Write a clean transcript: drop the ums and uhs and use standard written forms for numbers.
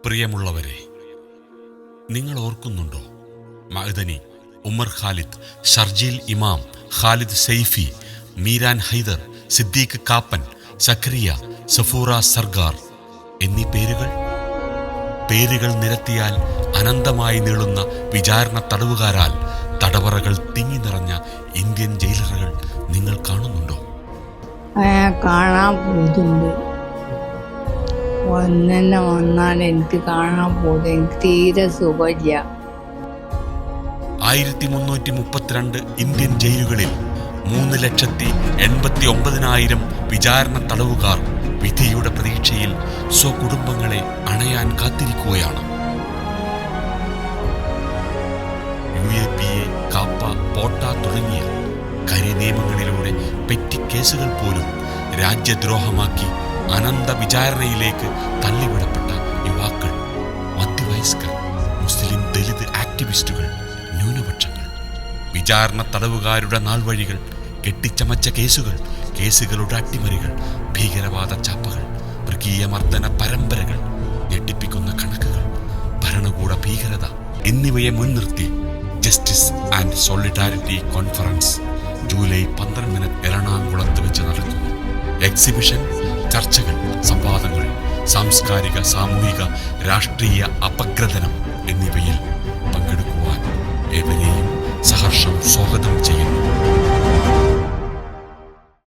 പ്രിയമുള്ളവരെ, നിങ്ങൾ ഓർക്കുന്നുണ്ടോ? മഅദനി, ഉമർ ഖാലിദ്, ഷർജീൽ ഇമാം, ഖാലിദ് സൈഫി, മീരാൻ ഹൈദർ, സിദ്ദീഖ് കാപ്പൻ, സക്രിയ, സഫൂറ സർഗാർ എന്നീ പേരുകൾ നിരത്തിയാൽ അനന്തമായി നീളുന്ന വിചാരണ തടവുകാരാൽ തടവറകൾ തിങ്ങി നിറഞ്ഞ ഇന്ത്യൻ ജയിലറുകൾ നിങ്ങൾ കാണുന്നുണ്ടോ? കാണാൻ പോകുന്നുണ്ട്. ഒന്നെ വന്നാൽ എനിക്ക് കാണാൻ പോകുന്നത്. എനിക്ക് തീരെ സുഖമില്ല. 1332 ഇന്ത്യൻ ജയിലുകളിൽ 3,89,000 വിചാരണ തടവുകാർ വിധിയുടെ പ്രതീക്ഷയിൽ സ്വകുടുംബങ്ങളെ അണയാൻ കാത്തിരിക്കുകയാണ്. UAPA, കാപ്പ, പോട്ട തുടങ്ങിയ കരിനിയമങ്ങളിലൂടെ പെറ്റി കേസുകൾ പോലും രാജ്യദ്രോഹമാക്കി അനന്ത വിചാരണയിലേക്ക് തള്ളിവിടപ്പെട്ട യുവാക്കൾ, മധ്യവയസ്കർ, മുസ്ലിം ദലിത് ആക്ടിവിസ്റ്റുകൾ, ന്യൂനപക്ഷങ്ങൾ, വിചാരണ തടവുകാരുടെ നാൾവഴികൾ, കെട്ടിച്ചമച്ച കേസുകളുടെ അട്ടിമറികൾ, ഭീകരവാദ ചാപ്പകൾ, മൃഗീയ മർദ്ദന പരമ്പരകൾ, ഞെട്ടിപ്പിക്കുന്ന കണക്കുകൾ, ഭരണകൂട ഭീകരത എന്നിവയെ മുൻനിർത്തി justice and solidarity conference July 12 എറണാകുളത്ത് വെച്ച് നടക്കുന്നു. എക്സിബിഷൻ, ചർച്ചകൾ, സംവാദങ്ങൾ, സാംസ്കാരിക, സാമൂഹിക, രാഷ്ട്രീയ അപഗ്രഥനം എന്നിവയിൽ പങ്കെടുക്കുവാൻ ഏവരെയും സഹർഷം സ്വാഗതം ചെയ്യുന്നു.